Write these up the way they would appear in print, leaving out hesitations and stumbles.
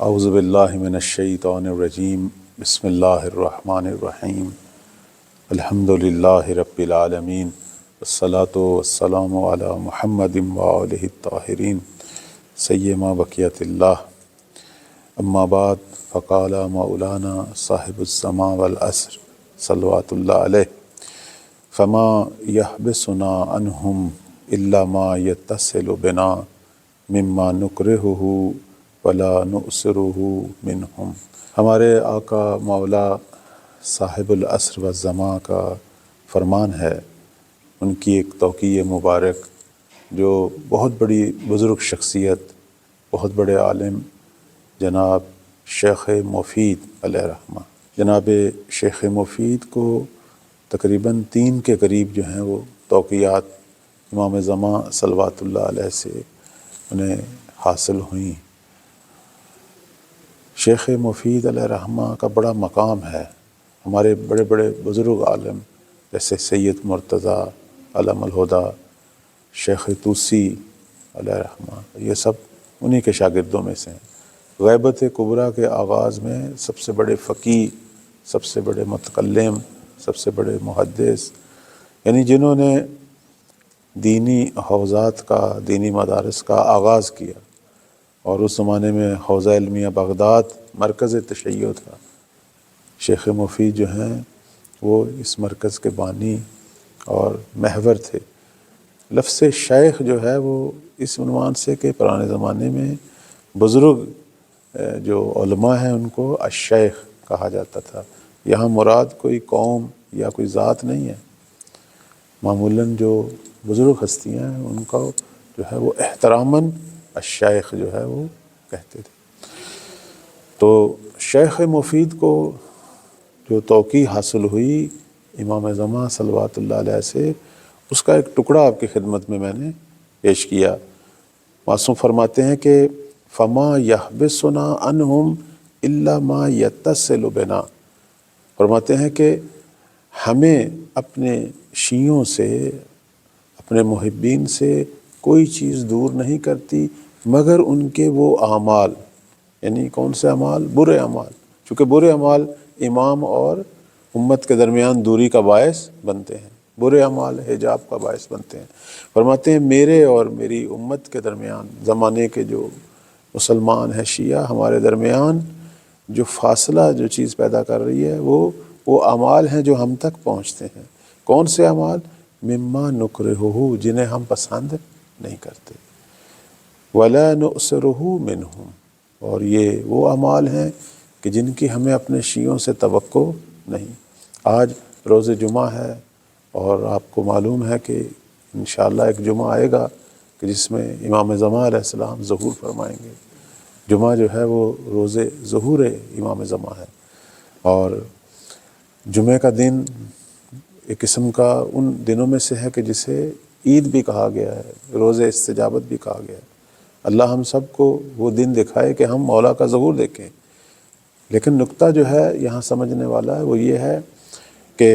اعوذ باللہ من الشیطان الرجیم بسم اللہ الرحمن الرحیم الحمد للہ رب العالمین والصلاة والسلام علی محمد وآلہ الطاہرین سیما بقیت اللہ اما بعد فقال مولانا صاحب السماء والعصر صلوات اللہ علیہ فما یحبسنا عنہم الا ما یتصل بنا مما نکرہہ ولا نؤثرہ منہم۔ ہمارے آقا مولا صاحب العصر والزمان کا فرمان ہے، ان کی ایک توقیع مبارک جو بہت بڑی بزرگ شخصیت، بہت بڑے عالم جناب شیخ مفید علیہ رحمہ، جناب شیخ مفید کو تقریباً 3 کے قریب جو ہیں وہ توقیعات امام زمان صلوات اللہ علیہ سے انہیں حاصل ہوئیں۔ شیخ مفید علیہ رحمہ کا بڑا مقام ہے، ہمارے بڑے بڑے بزرگ عالم جیسے سید مرتضیٰ علم الہدیٰ، شیخ طوسی علیہ رحمہ، یہ سب انہی کے شاگردوں میں سے ہیں۔ غیبت کبریٰ کے آغاز میں سب سے بڑے فقیہ، سب سے بڑے متکلم، سب سے بڑے محدث، یعنی جنہوں نے دینی حوزات کا، دینی مدارس کا آغاز کیا، اور اس زمانے میں حوزہ علمیہ بغداد مرکز تشیع تھا۔ شیخ مفید جو ہیں وہ اس مرکز کے بانی اور محور تھے۔ لفظ شیخ جو ہے وہ اس عنوان سے کہ پرانے زمانے میں بزرگ جو علماء ہیں ان کو الشیخ کہا جاتا تھا۔ یہاں مراد کوئی قوم یا کوئی ذات نہیں ہے، معمولاً جو بزرگ ہستیاں ہیں ان کا جو ہے وہ احتراماً الشیخ جو ہے وہ کہتے تھے۔ تو شیخ مفید کو جو توقیع حاصل ہوئی امام زمان صلوات اللہ علیہ سے، اس کا ایک ٹکڑا آپ کی خدمت میں نے پیش کیا۔ معصوم فرماتے ہیں کہ فما یحبسنا عنہم الا ما یتصل بنا، فرماتے ہیں کہ ہمیں اپنے شیعوں سے، اپنے محبین سے کوئی چیز دور نہیں کرتی مگر ان کے وہ اعمال، یعنی کون سے اعمال؟ برے اعمال، چونکہ برے اعمال امام اور امت کے درمیان دوری کا باعث بنتے ہیں، برے اعمال حجاب کا باعث بنتے ہیں۔ فرماتے ہیں میرے اور میری امت کے درمیان، زمانے کے جو مسلمان ہیں شیعہ، ہمارے درمیان جو فاصلہ، جو چیز پیدا کر رہی ہے وہ اعمال ہیں جو ہم تک پہنچتے ہیں۔ کون سے اعمال؟ مما نکرہہ، جنہیں ہم پسند نہیں کرتے، ولا نؤثرہ منہم، اور یہ وہ اعمال ہیں کہ جن کی ہمیں اپنے شیعوں سے توقع نہیں۔ آج روز جمعہ ہے اور آپ کو معلوم ہے کہ انشاءاللہ ایک جمعہ آئے گا کہ جس میں امام زمان علیہ السلام ظہور فرمائیں گے۔ جمعہ جو ہے وہ روز ظہور امام زمان ہے، اور جمعہ کا دن ایک قسم کا ان دنوں میں سے ہے کہ جسے عید بھی کہا گیا ہے، روز استجابت بھی کہا گیا ہے۔ اللہ ہم سب کو وہ دن دکھائے کہ ہم مولا کا ظہور دیکھیں۔ لیکن نقطہ جو ہے یہاں سمجھنے والا ہے وہ یہ ہے کہ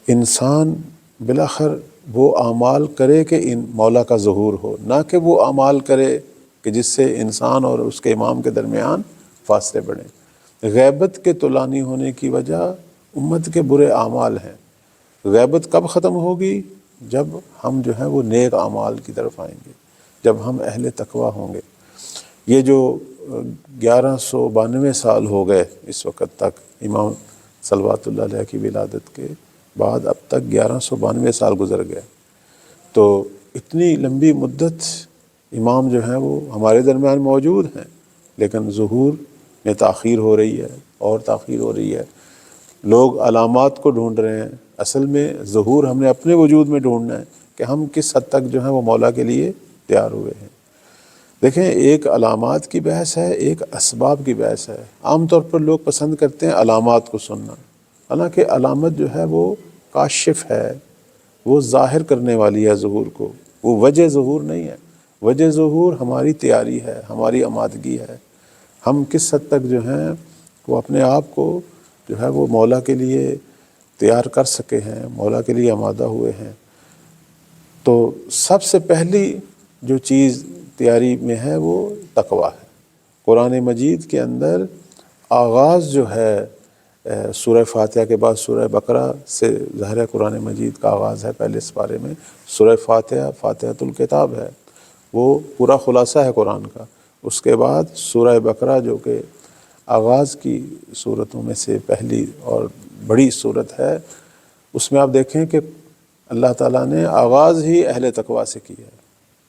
انسان بالآخر وہ اعمال کرے کہ مولا کا ظہور ہو، نہ کہ وہ اعمال کرے کہ جس سے انسان اور اس کے امام کے درمیان فاصلے بڑھیں۔ غیبت کے طولانی ہونے کی وجہ امت کے برے اعمال ہیں۔ غیبت کب ختم ہوگی؟ جب ہم جو ہیں وہ نیک اعمال کی طرف آئیں گے، جب ہم اہل تقویٰ ہوں گے۔ یہ جو 1192 سال ہو گئے اس وقت تک، امام صلوات اللہ علیہ کی ولادت کے بعد اب تک 1192 سال گزر گئے، تو اتنی لمبی مدت امام جو ہیں وہ ہمارے درمیان موجود ہیں، لیکن ظہور میں تاخیر ہو رہی ہے اور تاخیر ہو رہی ہے۔ لوگ علامات کو ڈھونڈ رہے ہیں، اصل میں ظہور ہم نے اپنے وجود میں ڈھونڈنا ہے کہ ہم کس حد تک جو ہیں وہ مولا کے لیے تیار ہوئے ہیں۔ دیکھیں، ایک علامات کی بحث ہے، ایک اسباب کی بحث ہے۔ عام طور پر لوگ پسند کرتے ہیں علامات کو سننا، حالانکہ علامت جو ہے وہ کاشف ہے، وہ ظاہر کرنے والی ہے ظہور کو، وہ وجہ ظہور نہیں ہے۔ وجہ ظہور ہماری تیاری ہے، ہماری آمادگی ہے، ہم کس حد تک جو ہیں وہ اپنے آپ کو جو ہے وہ مولا کے لیے تیار کر سکے ہیں، مولا کے لیے آمادہ ہوئے ہیں۔ تو سب سے پہلی جو چیز تیاری میں ہے وہ تقویٰ ہے، قرآن مجید کے اندر آغاز جو ہے سورہ فاتحہ کے بعد سورہ بقرہ سے ظاہر ہے قرآن مجید کا آغاز ہے پہلے سپارے میں، سورہ فاتحہ فاتحۃ الکتاب ہے، وہ پورا خلاصہ ہے قرآن کا۔ اس کے بعد سورہ بقرہ جو کہ آغاز کی صورتوں میں سے پہلی اور بڑی صورت ہے، اس میں آپ دیکھیں کہ اللہ تعالیٰ نے آغاز ہی اہل تقویٰ سے کیا ہے،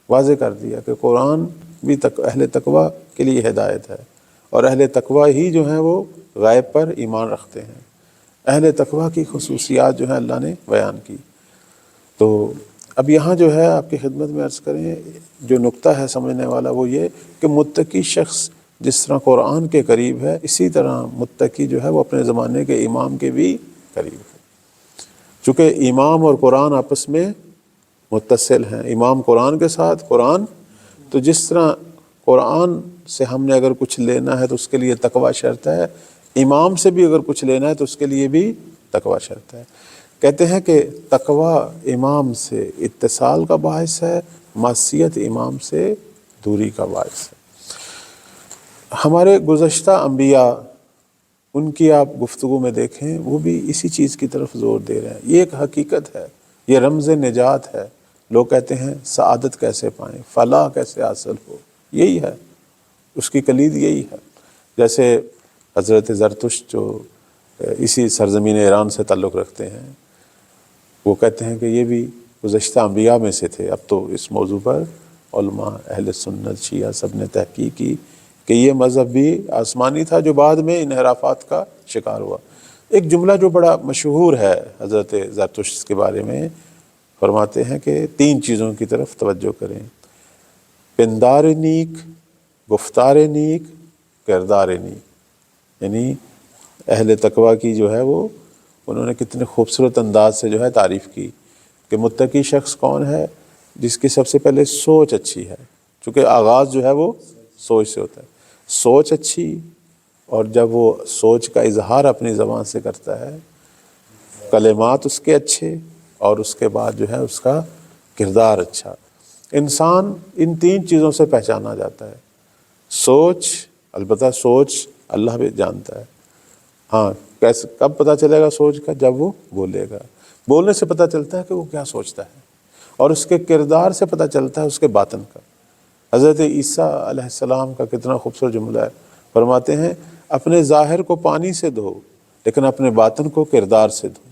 واضح کر دیا کہ قرآن بھی اہل تقویٰ کے لیے ہدایت ہے، اور اہل تقویٰ ہی جو ہیں وہ غیب پر ایمان رکھتے ہیں۔ اہل تقویٰ کی خصوصیات جو ہیں اللہ نے بیان کی۔ تو اب یہاں جو ہے آپ کی خدمت میں عرض کریں، جو نقطہ ہے سمجھنے والا وہ یہ کہ متقی شخص جس طرح قرآن کے قریب ہے، اسی طرح متقی جو ہے وہ اپنے زمانے کے امام کے بھی قریب ہے، چونکہ امام اور قرآن آپس میں متصل ہیں، امام قرآن کے ساتھ قرآن، تو جس طرح قرآن سے ہم نے اگر کچھ لینا ہے تو اس کے لیے تقویٰ شرط ہے، امام سے بھی اگر کچھ لینا ہے تو اس کے لیے بھی تقویٰ شرط ہے۔ کہتے ہیں کہ تقویٰ امام سے اتصال کا باعث ہے، معصیت امام سے دوری کا باعث ہے۔ ہمارے گزشتہ انبیاء، ان کی آپ گفتگو میں دیکھیں، وہ بھی اسی چیز کی طرف زور دے رہے ہیں۔ یہ ایک حقیقت ہے، یہ رمز نجات ہے۔ لوگ کہتے ہیں سعادت کیسے پائیں، فلاح کیسے حاصل ہو، یہی ہے، اس کی کلید یہی ہے۔ جیسے حضرت زرتشت جو اسی سرزمین ایران سے تعلق رکھتے ہیں، وہ کہتے ہیں کہ یہ بھی گزشتہ انبیاء میں سے تھے۔ اب تو اس موضوع پر علماء اہل سنت شیعہ سب نے تحقیق کی کہ یہ مذہب بھی آسمانی تھا جو بعد میں انحرافات کا شکار ہوا۔ ایک جملہ جو بڑا مشہور ہے حضرت زرتشت کے بارے میں، فرماتے ہیں کہ 3 چیزوں کی طرف توجہ کریں: پندار نیک، گفتار نیک، کردار نیک۔ یعنی اہل تقویٰ کی جو ہے وہ انہوں نے کتنے خوبصورت انداز سے جو ہے تعریف کی کہ متقی شخص کون ہے؟ جس کی سب سے پہلے سوچ اچھی ہے، چونکہ آغاز جو ہے وہ سوچ سے ہوتا ہے، سوچ اچھی، اور جب وہ سوچ کا اظہار اپنی زبان سے کرتا ہے، کلمات اس کے اچھے، اور اس کے بعد جو ہے اس کا کردار اچھا۔ انسان ان 3 چیزوں سے پہچانا جاتا ہے۔ سوچ، البتہ سوچ اللہ بھی جانتا ہے، ہاں کیسے کب پتہ چلے گا سوچ کا؟ جب وہ بولے گا، بولنے سے پتہ چلتا ہے کہ وہ کیا سوچتا ہے، اور اس کے کردار سے پتہ چلتا ہے اس کے باطن کا۔ حضرت عیسیٰ علیہ السلام کا کتنا خوبصورت جملہ ہے، فرماتے ہیں اپنے ظاہر کو پانی سے دھو لیکن اپنے باطن کو کردار سے دھو۔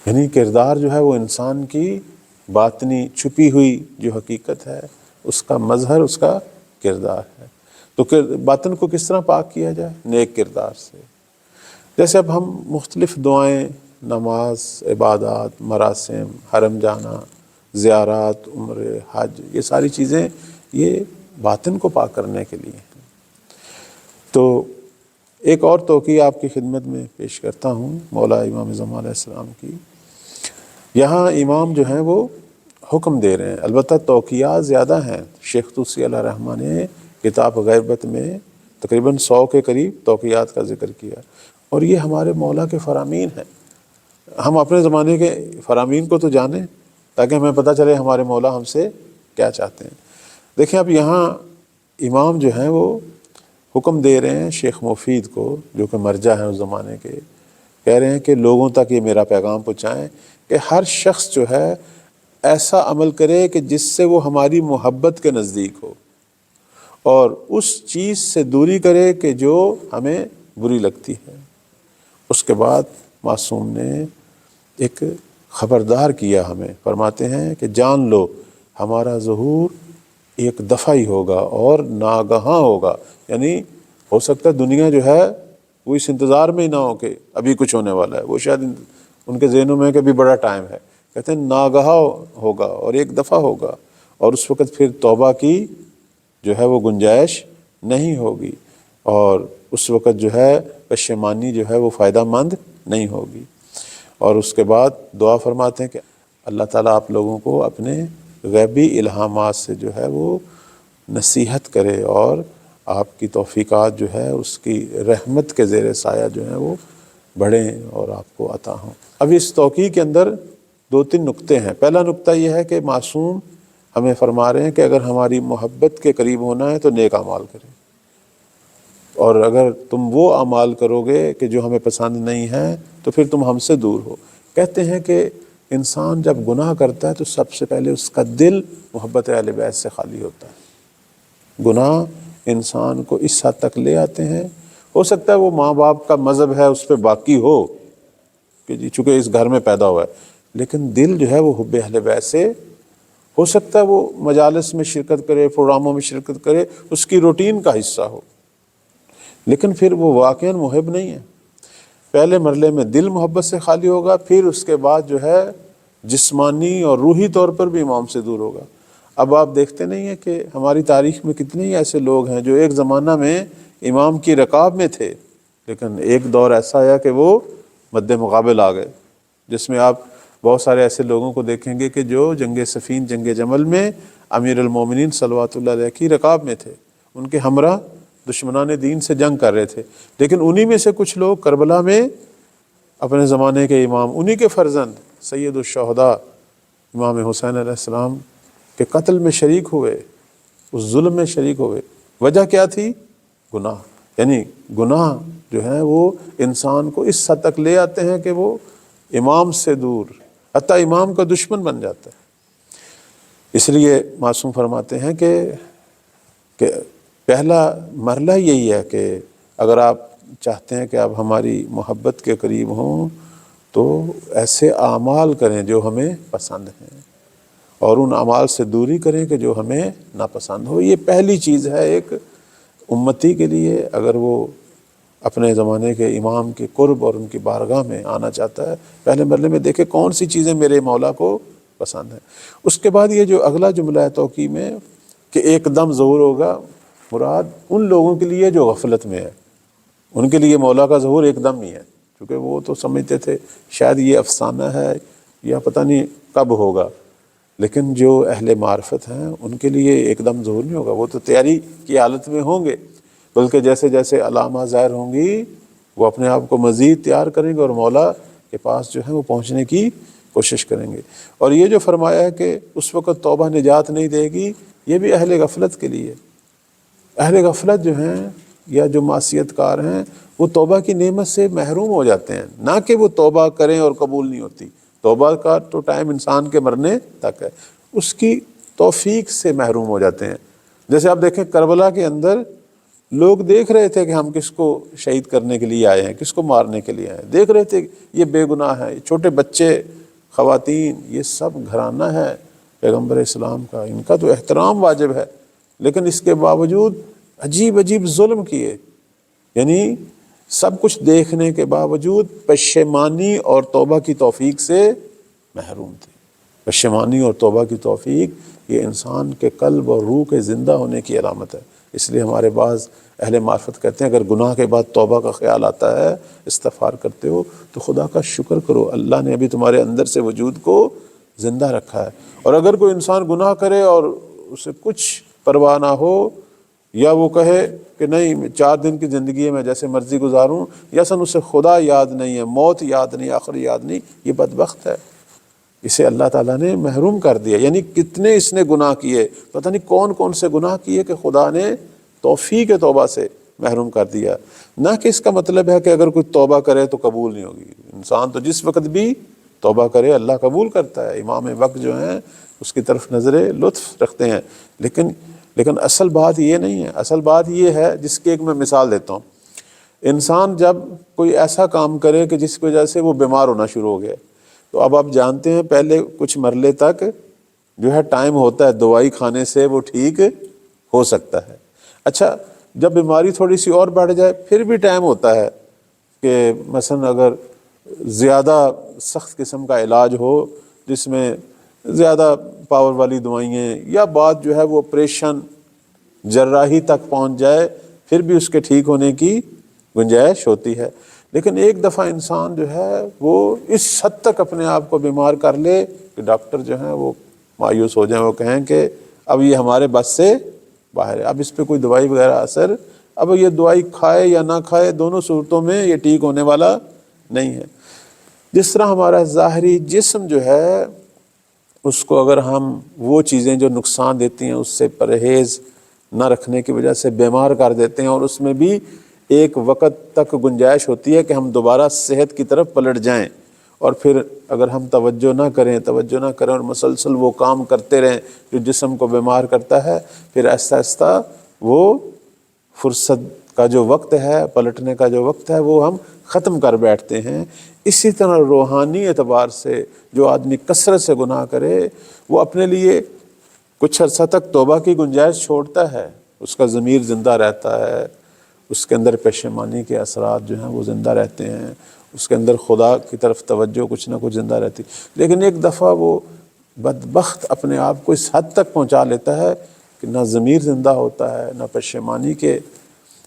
یعنی کردار جو ہے وہ انسان کی باطنی چھپی ہوئی جو حقیقت ہے، اس کا مظہر اس کا کردار ہے۔ تو باطن کو کس طرح پاک کیا جائے؟ نیک کردار سے۔ جیسے اب ہم مختلف دعائیں، نماز، عبادات، مراسم، حرم جانا، زیارات، عمرے، حج، یہ ساری چیزیں یہ باطن کو پاک کرنے کے لیے ہیں۔ تو ایک اور توقیع آپ کی خدمت میں پیش کرتا ہوں مولا امام زمان علیہ السلام کی۔ یہاں امام جو ہیں وہ حکم دے رہے ہیں، البتہ توقیعات زیادہ ہیں۔ شیخ طوسی علیہ الرحمہ نے کتاب غیبت میں تقریباً 100 کے قریب توقیعات کا ذکر کیا، اور یہ ہمارے مولا کے فرامین ہیں۔ ہم اپنے زمانے کے فرامین کو تو جانیں تاکہ ہمیں پتہ چلے ہمارے مولا ہم سے کیا چاہتے ہیں۔ دیکھیں اب یہاں امام جو ہیں وہ حکم دے رہے ہیں شیخ مفید کو، جو کہ مرجع ہیں اس زمانے کے، کہہ رہے ہیں کہ لوگوں تک یہ میرا پیغام پہنچائیں کہ ہر شخص جو ہے ایسا عمل کرے کہ جس سے وہ ہماری محبت کے نزدیک ہو، اور اس چیز سے دوری کرے کہ جو ہمیں بری لگتی ہے۔ اس کے بعد معصوم نے ایک خبردار کیا ہمیں، فرماتے ہیں کہ جان لو ہمارا ظہور ایک دفعہ ہی ہوگا اور ناگہاں ہوگا، یعنی ہو سکتا ہے دنیا جو ہے وہ اس انتظار میں ہی نہ ہو کہ ابھی کچھ ہونے والا ہے، وہ شاید ان کے ذہنوں میں کہ ابھی بڑا ٹائم ہے، کہتے ہیں ناگہاں ہوگا اور ایک دفعہ ہوگا، اور اس وقت پھر توبہ کی جو ہے وہ گنجائش نہیں ہوگی، اور اس وقت جو ہے پشیمانی جو ہے وہ فائدہ مند نہیں ہوگی۔ اور اس کے بعد دعا فرماتے ہیں کہ اللہ تعالیٰ آپ لوگوں کو اپنے غیبی الہامات سے جو ہے وہ نصیحت کرے، اور آپ کی توفیقات جو ہے اس کی رحمت کے زیر سایہ جو ہیں وہ بڑھیں اور آپ کو عطا ہوں۔ اب اس توقیع کے اندر 2-3 نقطے ہیں۔ پہلا نقطہ یہ ہے کہ معصوم ہمیں فرما رہے ہیں کہ اگر ہماری محبت کے قریب ہونا ہے تو نیک اعمال کریں، اور اگر تم وہ اعمال کرو گے کہ جو ہمیں پسند نہیں ہیں تو پھر تم ہم سے دور ہو۔ کہتے ہیں کہ انسان جب گناہ کرتا ہے تو سب سے پہلے اس کا دل محبت اہل بیت سے خالی ہوتا ہے۔ گناہ انسان کو اس حد تک لے آتے ہیں، ہو سکتا ہے وہ ماں باپ کا مذہب ہے اس پہ باقی ہو کہ جی چونکہ اس گھر میں پیدا ہوا ہے، لیکن دل جو ہے وہ حب اہل بیت سے، ہو سکتا ہے وہ مجالس میں شرکت کرے، پروگراموں میں شرکت کرے، اس کی روٹین کا حصہ ہو، لیکن پھر وہ واقعاً محب نہیں ہے۔ پہلے مرحلے میں دل محبت سے خالی ہوگا، پھر اس کے بعد جو ہے جسمانی اور روحی طور پر بھی امام سے دور ہوگا۔ اب آپ دیکھتے نہیں ہیں کہ ہماری تاریخ میں کتنے ہی ایسے لوگ ہیں جو ایک زمانہ میں امام کی رکاب میں تھے، لیکن ایک دور ایسا آیا کہ وہ مد مقابل آ گئے، جس میں آپ بہت سارے ایسے لوگوں کو دیکھیں گے کہ جو جنگ صفین، جنگ جمل میں امیر المومنین صلوات اللہ علیہ کی رکاب میں تھے، ان کے ہمراہ دشمنان دین سے جنگ کر رہے تھے، لیکن انہی میں سے کچھ لوگ کربلا میں اپنے زمانے کے امام، انہی کے فرزند سید الشہداء امام حسین علیہ السلام کے قتل میں شریک ہوئے، اس ظلم میں شریک ہوئے۔ وجہ کیا تھی؟ گناہ۔ یعنی گناہ جو ہے وہ انسان کو اس حد تک لے آتے ہیں کہ وہ امام سے دور، حتیٰ امام کا دشمن بن جاتا ہے۔ اس لیے معصوم فرماتے ہیں کہ پہلا مرحلہ یہی ہے کہ اگر آپ چاہتے ہیں کہ آپ ہماری محبت کے قریب ہوں تو ایسے اعمال کریں جو ہمیں پسند ہیں، اور ان اعمال سے دوری کریں کہ جو ہمیں ناپسند ہو۔ یہ پہلی چیز ہے ایک امتی کے لیے، اگر وہ اپنے زمانے کے امام کے قرب اور ان کی بارگاہ میں آنا چاہتا ہے، پہلے مرحلے میں دیکھے کون سی چیزیں میرے مولا کو پسند ہیں۔ اس کے بعد یہ جو اگلا جملہ ہے توقیع میں کہ ایک دم ظہور ہوگا، مراد ان لوگوں کے لیے جو غفلت میں ہے، ان کے لیے مولا کا ظہور ایک دم ہی ہے، کیونکہ وہ تو سمجھتے تھے شاید یہ افسانہ ہے یا پتہ نہیں کب ہوگا، لیکن جو اہل معرفت ہیں ان کے لیے ایک دم ظہور نہیں ہوگا، وہ تو تیاری کی حالت میں ہوں گے، بلکہ جیسے جیسے علامات ظاہر ہوں گی وہ اپنے آپ کو مزید تیار کریں گے اور مولا کے پاس جو ہے وہ پہنچنے کی کوشش کریں گے۔ اور یہ جو فرمایا ہے کہ اس وقت توبہ نجات نہیں دے گی، یہ بھی اہل غفلت کے لیے۔ اہل غفلت جو ہیں یا جو معصیت کار ہیں وہ توبہ کی نعمت سے محروم ہو جاتے ہیں، نہ کہ وہ توبہ کریں اور قبول نہیں ہوتی۔ توبہ کا تو ٹائم انسان کے مرنے تک ہے، اس کی توفیق سے محروم ہو جاتے ہیں۔ جیسے آپ دیکھیں کربلا کے اندر لوگ دیکھ رہے تھے کہ ہم کس کو شہید کرنے کے لیے آئے ہیں، کس کو مارنے کے لیے آئے ہیں، دیکھ رہے تھے یہ بے گناہ ہے، یہ چھوٹے بچے، خواتین، یہ سب گھرانہ ہے پیغمبر اسلام کا، ان کا تو احترام واجب ہے، لیکن اس کے باوجود عجیب عجیب ظلم کیے۔ یعنی سب کچھ دیکھنے کے باوجود پشیمانی اور توبہ کی توفیق سے محروم تھے۔ پشیمانی اور توبہ کی توفیق یہ انسان کے قلب اور روح کے زندہ ہونے کی علامت ہے۔ اس لیے ہمارے بعض اہل معرفت کہتے ہیں اگر گناہ کے بعد توبہ کا خیال آتا ہے، استغفار کرتے ہو تو خدا کا شکر کرو، اللہ نے ابھی تمہارے اندر سے وجود کو زندہ رکھا ہے۔ اور اگر کوئی انسان گناہ کرے اور اسے کچھ پرواہ نہ ہو، یا وہ کہے کہ نہیں 4 دن کی زندگی ہے میں جیسے مرضی گزاروں، یا اسے خدا یاد نہیں ہے، موت یاد نہیں، آخر یاد نہیں، یہ بدبخت ہے، اسے اللہ تعالیٰ نے محروم کر دیا۔ یعنی کتنے اس نے گناہ کیے، پتہ نہیں کون کون سے گناہ کیے کہ خدا نے توفیق توبہ سے محروم کر دیا۔ نہ کہ اس کا مطلب ہے کہ اگر کوئی توبہ کرے تو قبول نہیں ہوگی، انسان تو جس وقت بھی توبہ کرے اللہ قبول کرتا ہے۔ امام وقت جو ہیں اس کی طرف نظر لطف رکھتے ہیں، لیکن اصل بات یہ نہیں ہے۔ اصل بات یہ ہے جس کی ایک میں مثال دیتا ہوں۔ انسان جب کوئی ایسا کام کرے کہ جس کی وجہ سے وہ بیمار ہونا شروع ہو گیا، تو اب آپ جانتے ہیں پہلے کچھ مرحلے تک جو ہے ٹائم ہوتا ہے، دوائی کھانے سے وہ ٹھیک ہو سکتا ہے۔ اچھا جب بیماری تھوڑی سی اور بڑھ جائے پھر بھی ٹائم ہوتا ہے کہ مثلا اگر زیادہ سخت قسم کا علاج ہو جس میں زیادہ پاور والی دوائیں یا بات جو ہے وہ آپریشن جراحی تک پہنچ جائے، پھر بھی اس کے ٹھیک ہونے کی گنجائش ہوتی ہے۔ لیکن ایک دفعہ انسان جو ہے وہ اس حد تک اپنے آپ کو بیمار کر لے کہ ڈاکٹر جو ہیں وہ مایوس ہو جائیں، وہ کہیں کہ اب یہ ہمارے بس سے باہر ہے، اب اس پہ کوئی دوائی وغیرہ اثر، اب یہ دوائی کھائے یا نہ کھائے دونوں صورتوں میں یہ ٹھیک ہونے والا نہیں ہے۔ جس طرح ہمارا ظاہری جسم جو ہے اس کو اگر ہم وہ چیزیں جو نقصان دیتی ہیں اس سے پرہیز نہ رکھنے کی وجہ سے بیمار کر دیتے ہیں، اور اس میں بھی ایک وقت تک گنجائش ہوتی ہے کہ ہم دوبارہ صحت کی طرف پلٹ جائیں، اور پھر اگر ہم توجہ نہ کریں اور مسلسل وہ کام کرتے رہیں جو جسم کو بیمار کرتا ہے، پھر آہستہ آہستہ وہ فرصت کا جو وقت ہے، پلٹنے کا جو وقت ہے، وہ ہم ختم کر بیٹھتے ہیں۔ اسی طرح روحانی اعتبار سے جو آدمی کثرت سے گناہ کرے، وہ اپنے لیے کچھ عرصہ تک توبہ کی گنجائش چھوڑتا ہے، اس کا ضمیر زندہ رہتا ہے، اس کے اندر پشیمانی کے اثرات جو ہیں وہ زندہ رہتے ہیں، اس کے اندر خدا کی طرف توجہ کچھ نہ کچھ زندہ رہتی، لیکن ایک دفعہ وہ بدبخت اپنے آپ کو اس حد تک پہنچا لیتا ہے کہ نہ ضمیر زندہ ہوتا ہے، نہ پشیمانی کے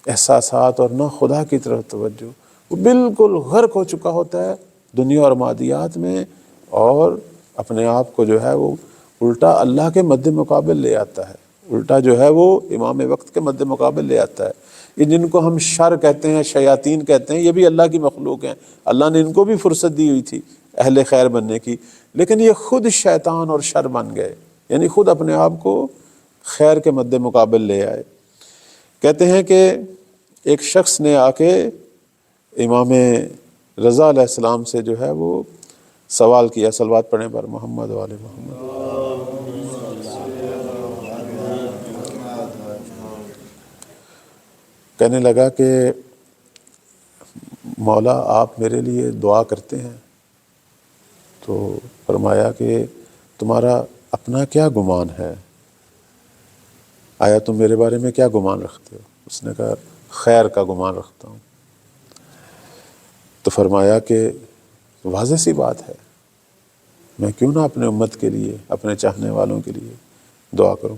احساسات، اور نہ خدا کی طرف توجہ، وہ بالکل غرق ہو چکا ہوتا ہے دنیا اور مادیات میں، اور اپنے آپ کو جو ہے وہ الٹا اللہ کے مد مقابل لے آتا ہے، الٹا جو ہے وہ امام وقت کے مد مقابل لے آتا ہے۔ یہ جن کو ہم شر کہتے ہیں، شیاطین کہتے ہیں، یہ بھی اللہ کی مخلوق ہیں، اللہ نے ان کو بھی فرصت دی ہوئی تھی اہل خیر بننے کی، لیکن یہ خود شیطان اور شر بن گئے، یعنی خود اپنے آپ کو خیر کے مد مقابل لے آئے۔ کہتے ہیں کہ ایک شخص نے آ کے امام رضا علیہ السلام سے جو ہے وہ سوال کیا، صلوات پڑھیں پر محمد و آل محمد۔ کہنے لگا کہ مولا آپ میرے لیے دعا کرتے ہیں؟ تو فرمایا کہ تمہارا اپنا کیا گمان ہے، آیا تم میرے بارے میں کیا گمان رکھتے ہو؟ اس نے کہا خیر کا گمان رکھتا ہوں۔ تو فرمایا کہ واضح سی بات ہے، میں کیوں نہ اپنے امت کے لیے، اپنے چاہنے والوں کے لیے دعا کروں۔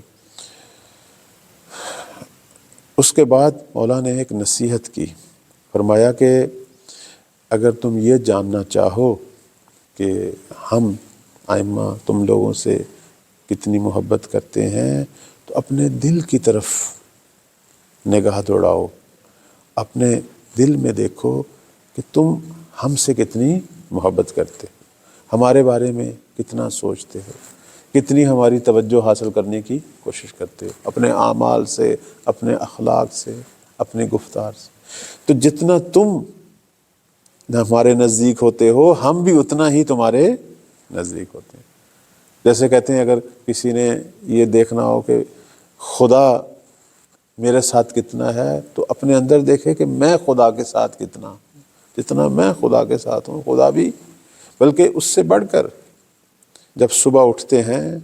اس کے بعد مولا نے ایک نصیحت کی، فرمایا کہ اگر تم یہ جاننا چاہو کہ ہم ائمہ تم لوگوں سے کتنی محبت کرتے ہیں، تو اپنے دل کی طرف نگاہ دوڑاؤ، اپنے دل میں دیکھو کہ تم ہم سے کتنی محبت کرتے ہو، ہمارے بارے میں کتنا سوچتے ہو، کتنی ہماری توجہ حاصل کرنے کی کوشش کرتے ہو، اپنے اعمال سے، اپنے اخلاق سے، اپنے گفتار سے۔ تو جتنا تم ہمارے نزدیک ہوتے ہو، ہم بھی اتنا ہی تمہارے نزدیک ہوتے ہیں۔ جیسے کہتے ہیں اگر کسی نے یہ دیکھنا ہو کہ خدا میرے ساتھ کتنا ہے، تو اپنے اندر دیکھے کہ میں خدا کے ساتھ کتنا ہوں، جتنا میں خدا کے ساتھ ہوں، خدا بھی بلکہ اس سے بڑھ کر جب صبح اٹھتے ہیں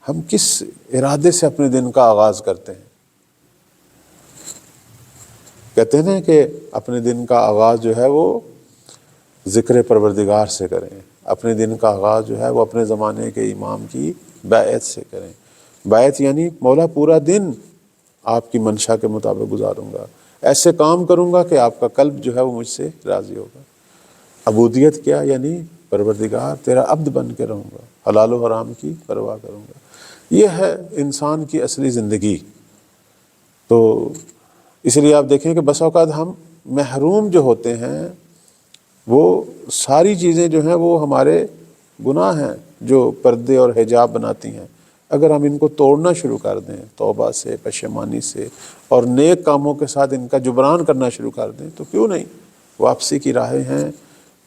ہم کس ارادے سے اپنے دن کا آغاز کرتے ہیں۔ کہتے ہیں کہ اپنے دن کا آغاز جو ہے وہ ذکر پروردگار سے کریں، اپنے دن کا آغاز جو ہے وہ اپنے زمانے کے امام کی بیعت سے کریں۔ بیعت یعنی مولا پورا دن آپ کی منشا کے مطابق گزاروں گا، ایسے کام کروں گا کہ آپ کا قلب جو ہے وہ مجھ سے راضی ہوگا۔ عبودیت کیا؟ یعنی پروردگار تیرا عبد بن کے رہوں گا، حلال و حرام کی پرواہ کروں گا۔ یہ ہے انسان کی اصلی زندگی۔ تو اس لیے آپ دیکھیں کہ بس اوقات ہم محروم جو ہوتے ہیں، وہ ساری چیزیں جو ہیں وہ ہمارے گناہ ہیں جو پردے اور حجاب بناتی ہیں۔ اگر ہم ان کو توڑنا شروع کر دیں توبہ سے، پشیمانی سے، اور نیک کاموں کے ساتھ ان کا جبران کرنا شروع کر دیں، تو کیوں نہیں، واپسی کی راہیں ہیں۔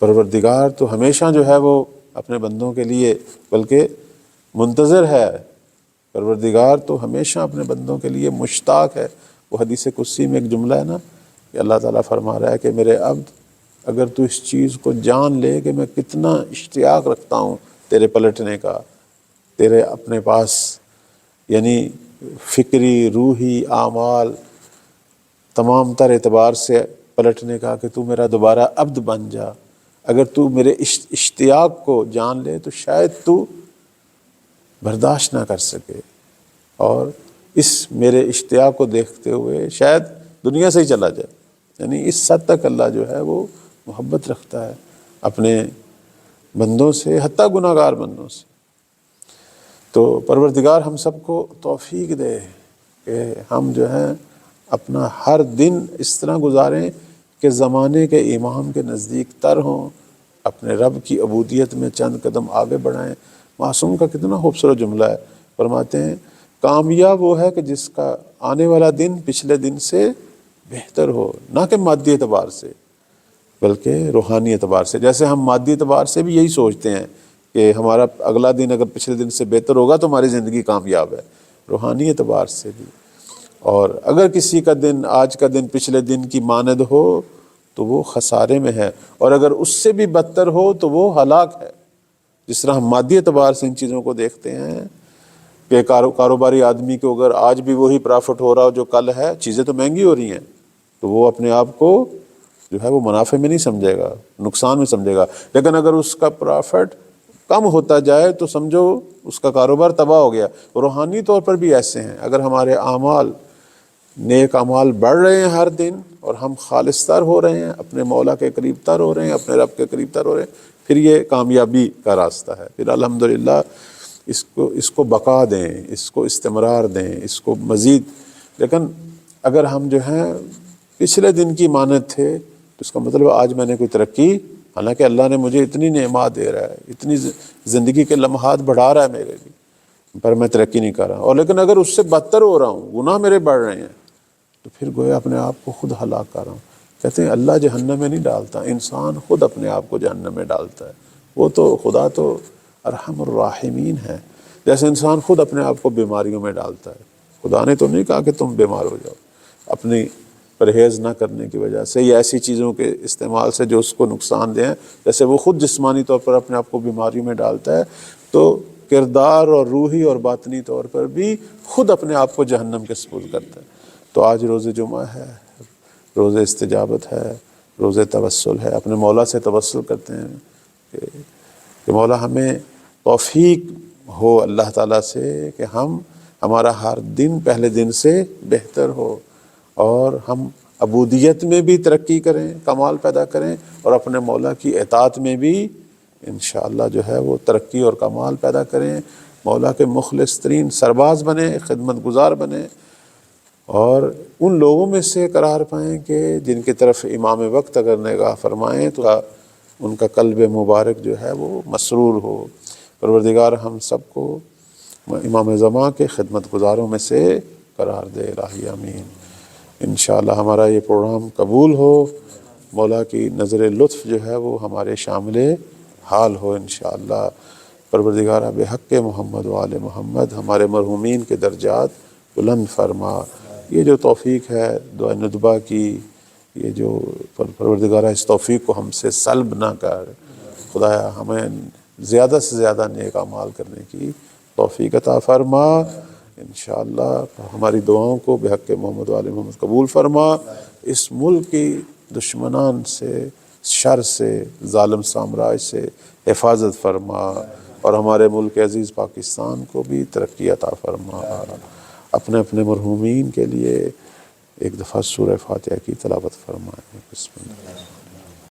پروردگار تو ہمیشہ جو ہے وہ اپنے بندوں کے لیے بلکہ منتظر ہے، پروردگار تو ہمیشہ اپنے بندوں کے لیے مشتاق ہے۔ وہ حدیث قدسی میں ایک جملہ ہے نا کہ اللہ تعالیٰ فرما رہا ہے کہ میرے عبد اگر تو اس چیز کو جان لے کہ میں کتنا اشتیاق رکھتا ہوں تیرے پلٹنے کا، تیرے اپنے پاس یعنی فکری، روحی، اعمال تمام تر اعتبار سے پلٹنے کا، کہ تو میرا دوبارہ عبد بن جا، اگر تو میرے اشتیاق کو جان لے تو شاید تو برداشت نہ کر سکے، اور اس میرے اشتیاق کو دیکھتے ہوئے شاید دنیا سے ہی چلا جائے۔ یعنی اس حد تک اللہ جو ہے وہ محبت رکھتا ہے اپنے بندوں سے، حتیٰ گناہ گار بندوں سے۔ تو پروردگار ہم سب کو توفیق دے کہ ہم جو ہیں اپنا ہر دن اس طرح گزاریں کہ زمانے کے امام کے نزدیک تر ہوں، اپنے رب کی عبودیت میں چند قدم آگے بڑھائیں، معصوم کا کتنا خوبصورت جملہ ہے، فرماتے ہیں کامیاب وہ ہے کہ جس کا آنے والا دن پچھلے دن سے بہتر ہو، نہ کہ مادی اعتبار سے بلکہ روحانی اعتبار سے۔ جیسے ہم مادی اعتبار سے بھی یہی سوچتے ہیں کہ ہمارا اگلا دن اگر پچھلے دن سے بہتر ہوگا تو ہماری زندگی کامیاب ہے، روحانی اعتبار سے بھی۔ اور اگر کسی کا دن، آج کا دن پچھلے دن کی مانند ہو تو وہ خسارے میں ہے، اور اگر اس سے بھی بدتر ہو تو وہ ہلاک ہے۔ جس طرح ہم مادی اعتبار سے ان چیزوں کو دیکھتے ہیں کہ کاروباری آدمی کو اگر آج بھی وہی پرافٹ ہو رہا ہو جو کل ہے، چیزیں تو مہنگی ہو رہی ہیں، تو وہ اپنے آپ کو جو ہے وہ منافع میں نہیں سمجھے گا، نقصان میں سمجھے گا۔ لیکن اگر اس کا پرافٹ کم ہوتا جائے تو سمجھو اس کا کاروبار تباہ ہو گیا۔ روحانی طور پر بھی ایسے ہیں، اگر ہمارے اعمال، نیک اعمال بڑھ رہے ہیں ہر دن اور ہم خالص تر ہو رہے ہیں، اپنے مولا کے قریب تر ہو رہے ہیں، اپنے رب کے قریب تر ہو رہے ہیں، پھر یہ کامیابی کا راستہ ہے۔ پھر الحمدللہ اس کو بقا دیں، اس کو استمرار دیں، اس کو مزید۔ لیکن اگر ہم جو ہیں پچھلے دن کی مانند تھے تو اس کا مطلب آج میں نے کوئی ترقی، حالانکہ اللہ نے مجھے اتنی نعمات دے رہا ہے، اتنی زندگی کے لمحات بڑھا رہا ہے میرے لیے، پر میں ترقی نہیں کر رہا۔ اور لیکن اگر اس سے بدتر ہو رہا ہوں، گناہ میرے بڑھ رہے ہیں، تو پھر گویا اپنے آپ کو خود ہلاک کر رہا ہوں۔ کہتے ہیں اللہ جہنم میں نہیں ڈالتا، انسان خود اپنے آپ کو جہنم میں ڈالتا ہے۔ وہ تو خدا تو ارحم الراحمین ہے۔ جیسے انسان خود اپنے آپ کو بیماریوں میں ڈالتا ہے، خدا نے تو نہیں کہا کہ تم بیمار ہو جاؤ اپنی پرہیز نہ کرنے کی وجہ سے یا ایسی چیزوں کے استعمال سے جو اس کو نقصان دیں، جیسے وہ خود جسمانی طور پر اپنے آپ کو بیماریوں میں ڈالتا ہے، تو کردار اور روحی اور باطنی طور پر بھی خود اپنے آپ کو جہنم کے سپرد کرتا ہے۔ تو آج روز جمعہ ہے، روز استجابت ہے، روز توسل ہے، اپنے مولا سے توسل کرتے ہیں کہ مولا ہمیں توفیق ہو اللہ تعالیٰ سے کہ ہمارا ہر دن پہلے دن سے بہتر ہو، اور ہم عبودیت میں بھی ترقی کریں، کمال پیدا کریں، اور اپنے مولا کی اطاعت میں بھی انشاءاللہ جو ہے وہ ترقی اور کمال پیدا کریں، مولا کے مخلص ترین سرباز بنیں، خدمت گزار بنیں، اور ان لوگوں میں سے قرار پائیں کہ جن کی طرف امام وقت اگر نگاہ فرمائیں تو ان کا قلب مبارک جو ہے وہ مسرور ہو۔ پروردگار ہم سب کو امام زمان کے خدمت گزاروں میں سے قرار دے، الہی آمین۔ انشاءاللہ ہمارا یہ پروگرام قبول ہو، مولا کی نظر لطف جو ہے وہ ہمارے شامل حال ہو انشاءاللہ۔ پروردگار بحق محمد و آل محمد ہمارے مرحومین کے درجات بلند فرما۔ یہ جو توفیق ہے دعا ندبہ کی، یہ جو پروردگار اس توفیق کو ہم سے سلب نہ کر، خدایا ہمیں زیادہ سے زیادہ نیک اعمال کرنے کی توفیق عطا فرما انشاءاللہ۔ ہماری دعاؤں کو بحق محمد و آل محمد قبول فرما۔ اس ملک کی دشمنان سے، شر سے، ظالم سامراج سے حفاظت فرما، اور ہمارے ملک عزیز پاکستان کو بھی ترقی عطا فرما۔ اپنے اپنے مرحومین کے لیے ایک دفعہ سورہ فاتحہ کی تلاوت فرمائیں۔ بسم اللہ۔